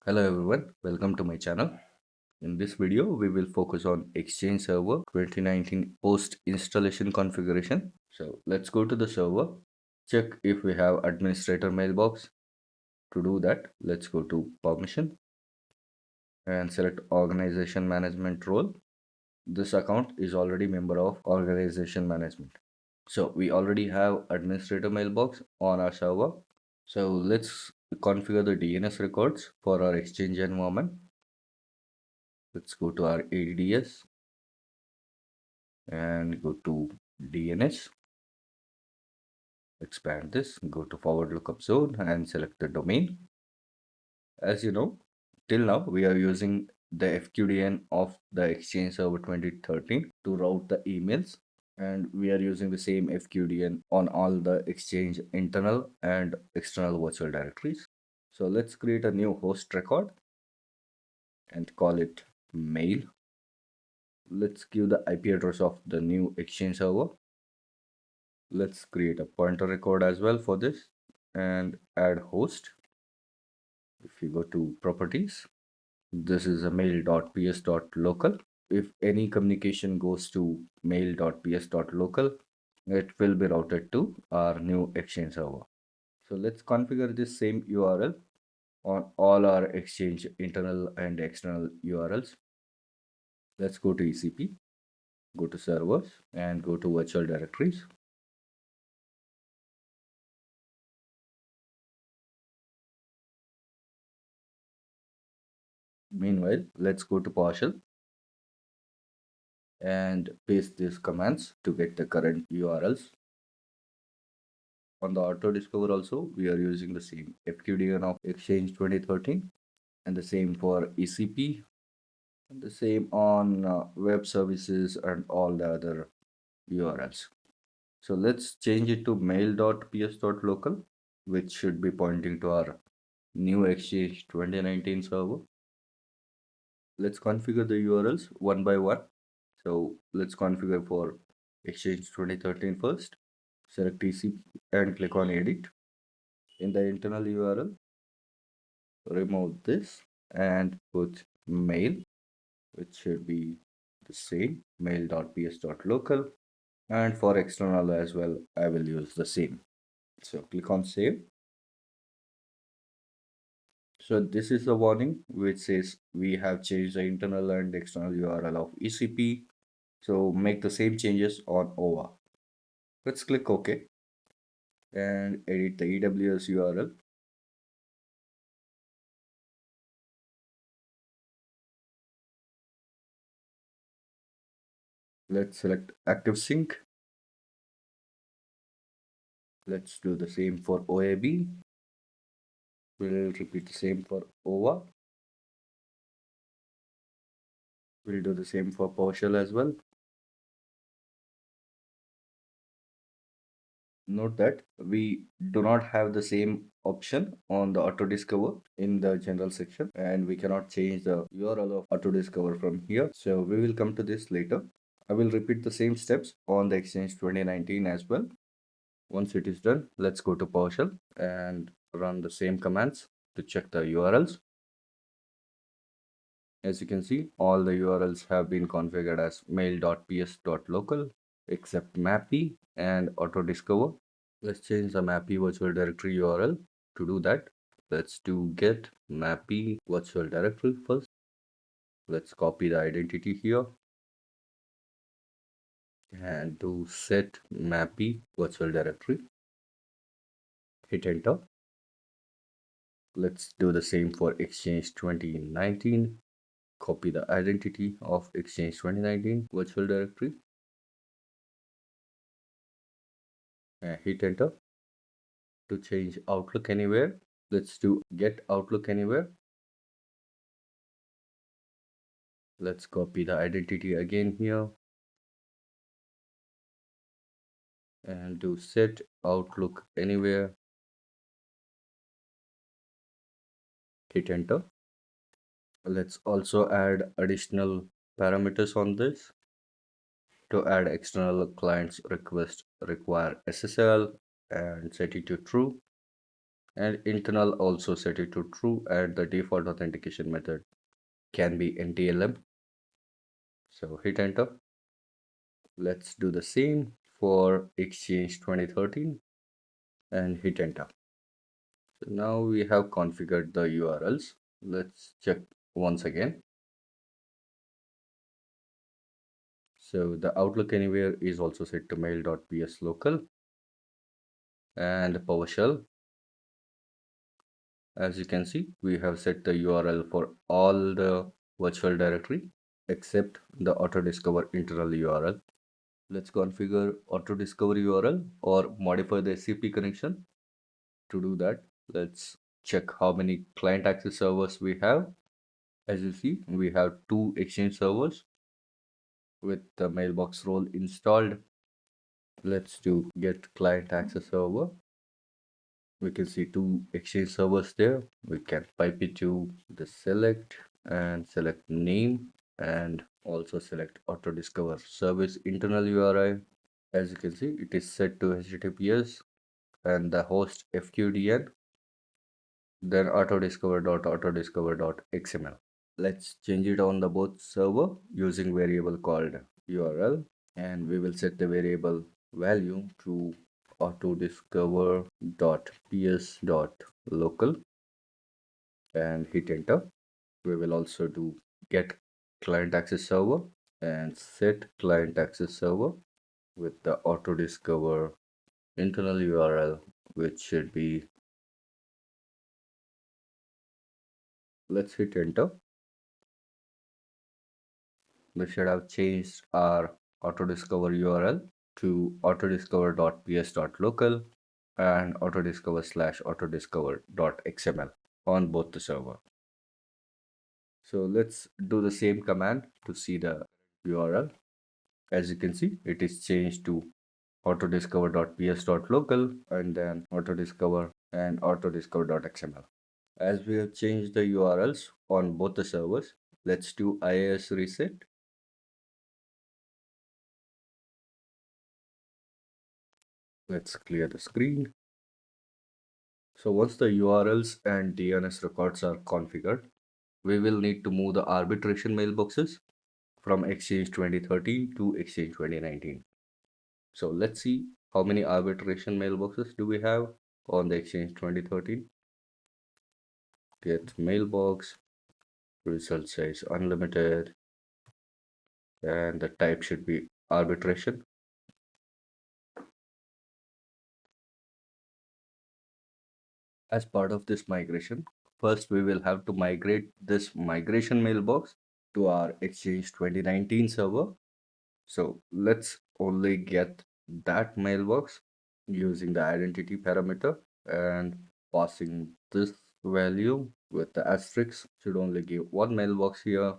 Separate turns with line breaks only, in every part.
Hello everyone, welcome to my channel. In this video, we will focus on Exchange Server 2019 post installation configuration. So let's go to the server, check if we have administrator mailbox. To do that, let's go to permission and select organization management role. This account is already member of organization management. So we already have administrator mailbox on our server. So let's configure the DNS records for our Exchange environment. Let's go to our ADDS and go to DNS. Expand this, go to forward lookup zone and select the domain. As you know, till now we are using the FQDN of the Exchange Server 2013 to route the emails, and we are using the same FQDN on all the Exchange internal and external virtual directories. So let's create a new host record and call it mail. Let's give the IP address of the new Exchange server. Let's create a pointer record as well for this and add host. If you go to properties, this is a mail.ps.local. If any communication goes to mail.ps.local, it will be routed to our new Exchange server. So let's configure this same URL on all our Exchange internal and external URLs. Let's go to ECP, go to servers and go to virtual directories. Meanwhile, let's go to PowerShell and paste these commands to get the current URLs. On the auto discover also, we are using the same FQDN of Exchange 2013 and the same for ECP and the same on web services and all the other URLs. So let's change it to mail.ps.local, which should be pointing to our new Exchange 2019 server. Let's configure the URLs one by one. So let's configure for Exchange 2013 first. Select TCP and click on edit. In the internal URL, remove this and put mail, which should be the same mail.ps.local. And for external as well, I will use the same. So click on save. So this is the warning which says we have changed the internal and external URL of ECP. So make the same changes on OVA. Let's click OK and edit the EWS URL. Let's select active sync. Let's do the same for OAB. We'll repeat the same for OVA. We'll do the same for PowerShell as well. Note that we do not have the same option on the auto discover in the general section, and we cannot change the URL of auto discover from here. So we will come to this later. I will repeat the same steps on the Exchange 2019 as well. Once it is done, let's go to PowerShell and run the same commands to check the URLs. As you can see, all the URLs have been configured as mail.ps.local except mappy and auto discover. Let's change the mappy virtual directory URL. To do that, let's do get mappy virtual directory first. Let's copy the identity here and do set mappy virtual directory. Hit enter. Let's do the same for Exchange 2019. Copy the identity of Exchange 2019 virtual directory and hit enter. To change Outlook Anywhere, let's do get Outlook Anywhere. Let's copy the identity again here and do set Outlook Anywhere. Hit enter. Let's also add additional parameters on this. To add external clients request require SSL and set it to true. And internal also set it to true, and the default authentication method can be NTLM. So hit enter. Let's do the same for Exchange 2013 and hit enter. So now we have configured the URLs. Let's check once again. So the Outlook Anywhere is also set to mail.ps local and PowerShell. As you can see, we have set the URL for all the virtual directory except the auto discover internal URL. Let's configure auto discover URL or modify the SCP connection. To do that, let's check how many client access servers we have. As you see, we have two Exchange servers with the mailbox role installed. Let's do get client access server. We can see two Exchange servers there. We can pipe it to the select and select name and also select auto discover service internal URI. As you can see, it is set to HTTPS and the host FQDN, then autodiscover.autodiscover.xml. Let's change it on the both server using variable called URL, and we will set the variable value to autodiscover.ps.local and hit enter. We will also do get client access server and set client access server with the autodiscover internal URL, which should be, let's hit enter. We should have changed our autodiscover URL to autodiscover.ps.local and autodiscover/autodiscover.xml on both the server. So let's do the same command to see the URL. As you can see, it is changed to autodiscover.ps.local and then autodiscover and autodiscover.xml. As we have changed the URLs on both the servers, let's do IIS reset. Let's clear the screen. So once the URLs and DNS records are configured, we will need to move the arbitration mailboxes from Exchange 2013 to Exchange 2019. So let's see how many arbitration mailboxes do we have on the Exchange 2013. Get mailbox, result says unlimited, and the type should be arbitration. As part of this migration, first we will have to migrate this migration mailbox to our Exchange 2019 server. So let's only get that mailbox using the identity parameter and passing this value with the asterisk should only give one mailbox here.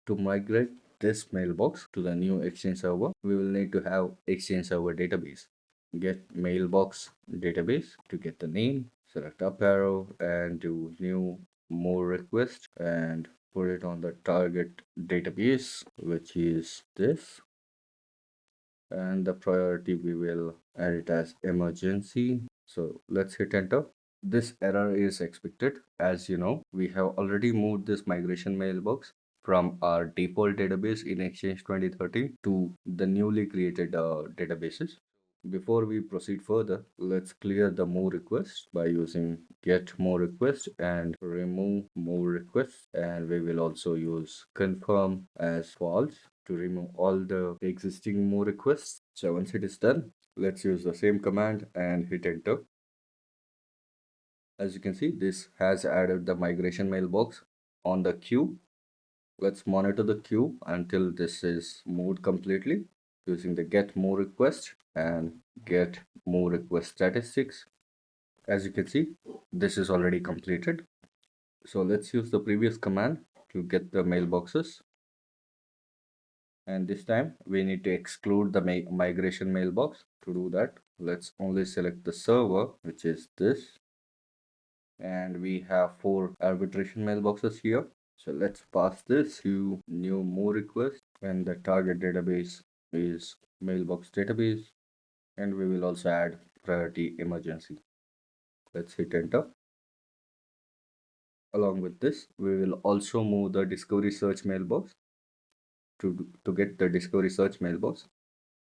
To migrate this mailbox to the new Exchange server, we will need to have Exchange server database. Get mailbox database to get the name, select up arrow and do new more request and put it on the target database, which is this. And the priority we will add it as emergency. So let's hit enter. This error is expected. As you know, we have already moved this migration mailbox from our default database in Exchange 2013 to the newly created databases. Before we proceed further, let's clear the move request by using get more request and remove more requests, and we will also use confirm as false to remove all the existing move requests. So once it is done, let's use the same command and hit enter. As you can see, this has added the migration mailbox on the queue. Let's monitor the queue until this is moved completely using the get more request and get more request statistics. As you can see, this is already completed. So let's use the previous command to get the mailboxes. And this time we need to exclude the migration mailbox. To do that, let's only select the server, which is this. And we have 4 arbitration mailboxes here. So let's pass this to new more request, and the target database is mailbox database, and we will also add priority emergency. Let's hit enter. Along with this, we will also move the discovery search mailbox. To get the discovery search mailbox,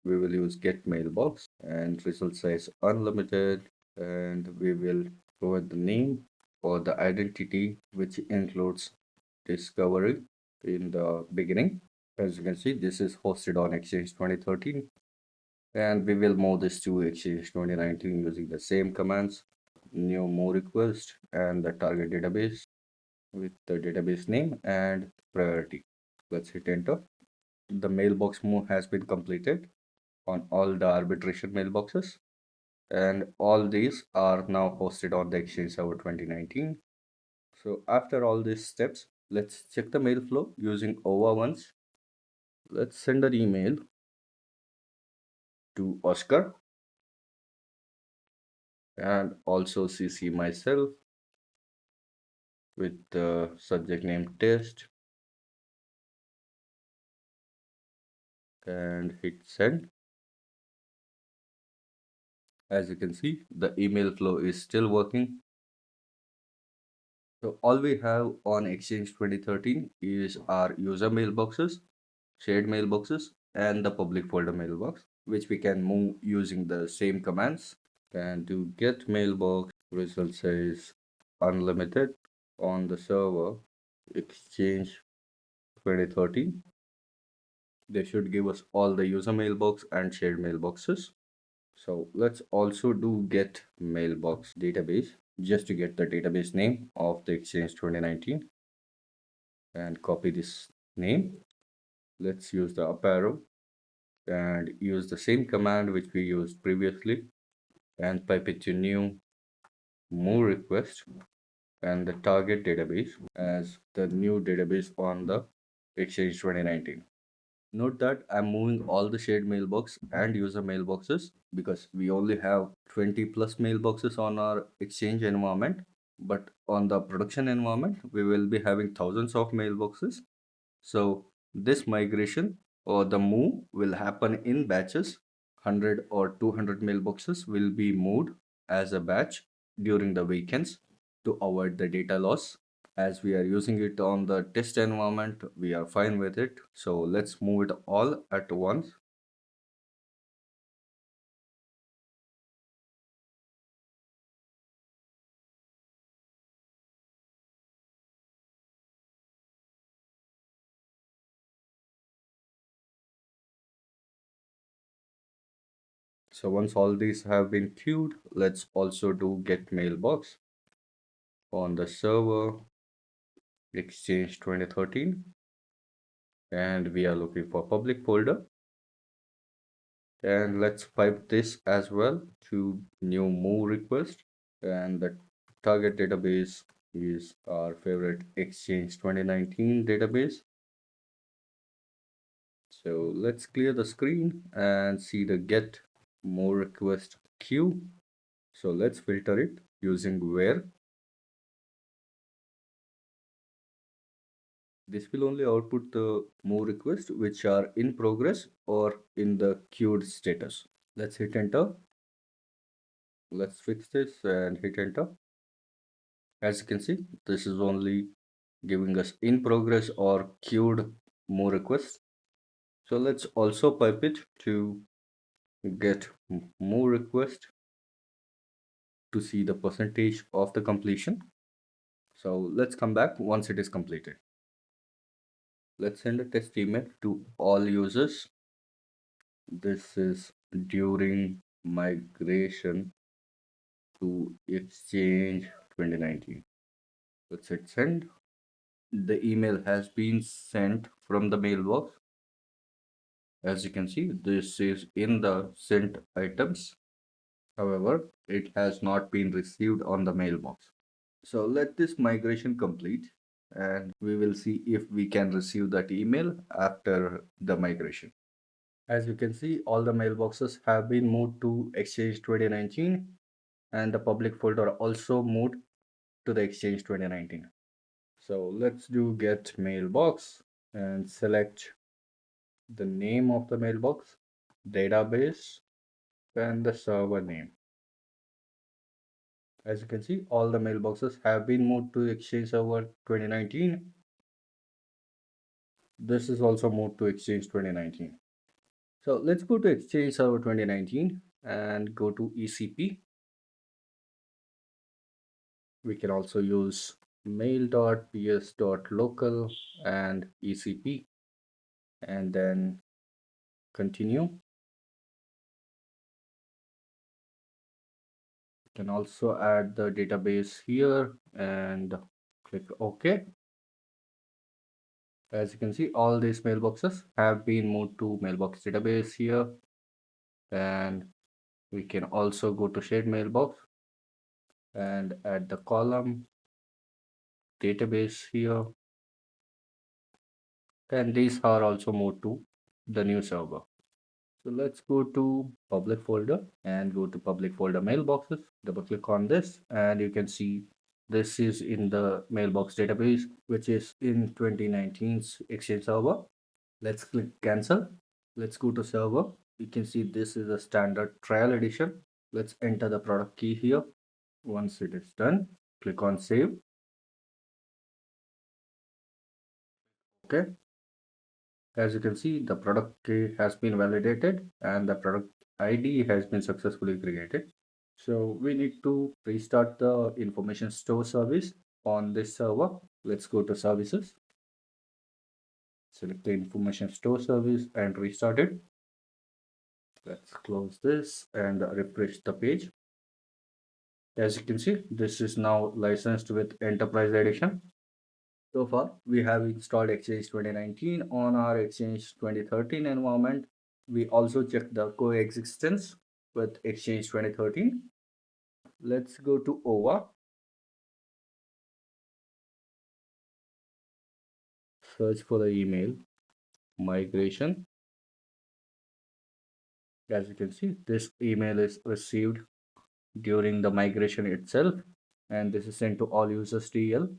we will use get mailbox and result size unlimited, and we will provide the name or the identity which includes discovery in the beginning. As you can see, this is hosted on Exchange 2013, and we will move this to Exchange 2019 using the same commands, new move request and the target database with the database name and priority. Let's hit enter. The mailbox move has been completed on all the arbitration mailboxes, and all these are now hosted on the Exchange Server 2019. So after all these steps, let's check the mail flow using OVA once. Let's send an email to Oscar and also CC myself with the subject name test and hit send. As you can see, the email flow is still working. So all we have on Exchange 2013 is our user mailboxes, shared mailboxes, and the public folder mailbox, which we can move using the same commands. And to get mailbox, result says unlimited on the server Exchange 2013. They should give us all the user mailbox and shared mailboxes. So let's also do get mailbox database just to get the database name of the Exchange 2019 and copy this name. Let's use the up arrow and use the same command which we used previously and pipe it to new move request and the target database as the new database on the Exchange 2019. Note that I'm moving all the shared mailbox and user mailboxes because we only have 20 plus mailboxes on our Exchange environment. But on the production environment, we will be having thousands of mailboxes. So this migration or the move will happen in batches. 100 or 200 mailboxes will be moved as a batch during the weekends to avoid the data loss. As we are using it on the test environment, we are fine with it. So let's move it all at once. So once all these have been queued, let's also do get mailbox on the server Exchange 2013, and we are looking for public folder, and let's pipe this as well to new move request, and the target database is our favorite Exchange 2019 database. So let's clear the screen and see the get more request queue. So let's filter it using where. This will only output the more requests which are in progress or in the queued status. Let's hit enter. Let's fix this and hit enter. As you can see, this is only giving us in progress or queued more requests. So let's also pipe it to get more request to see the percentage of the completion. So let's come back once it is completed. Let's send a test email to all users. This is during migration to Exchange 2019. Let's hit send. The email has been sent from the mailbox. As you can see, this is in the sent items. However, it has not been received on the mailbox. So let this migration complete and we will see if we can receive that email after the migration. As you can see, all the mailboxes have been moved to Exchange 2019 and the public folder also moved to the Exchange 2019. So let's do get mailbox and select the name of the mailbox, database, and the server name. As you can see, all the mailboxes have been moved to Exchange Server 2019. This is also moved to Exchange 2019. So let's go to Exchange Server 2019 and go to ECP. We can also use mail.ps.local and ECP and then continue. Can also add the database here and click OK. As you can see, all these mailboxes have been moved to mailbox database here, and we can also go to shared mailbox and add the column database here, and these are also moved to the new server. So let's go to public folder and go to public folder mailboxes. Double click on this and you can see this is in the mailbox database, which is in 2019's Exchange server. Let's click cancel. Let's go to server. You can see this is a standard trial edition. Let's enter the product key here. Once it is done, click on save. Okay. As you can see, the product key has been validated and the product ID has been successfully created. So we need to restart the information store service on this server. Let's go to services. Select the information store service and restart it. Let's close this and refresh the page. As you can see, this is now licensed with Enterprise Edition. So far, we have installed Exchange 2019 on our Exchange 2013 environment. We also checked the coexistence with Exchange 2013. Let's go to OVA. Search for the email migration. As you can see, this email is received during the migration itself, and this is sent to all users TL.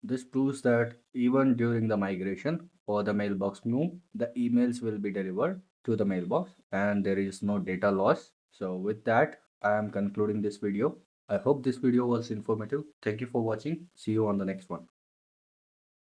This proves that even during the migration or the mailbox move, the emails will be delivered to the mailbox and there is no data loss. So with that, I am concluding this video. I hope this video was informative. Thank you for watching. See you on the next one.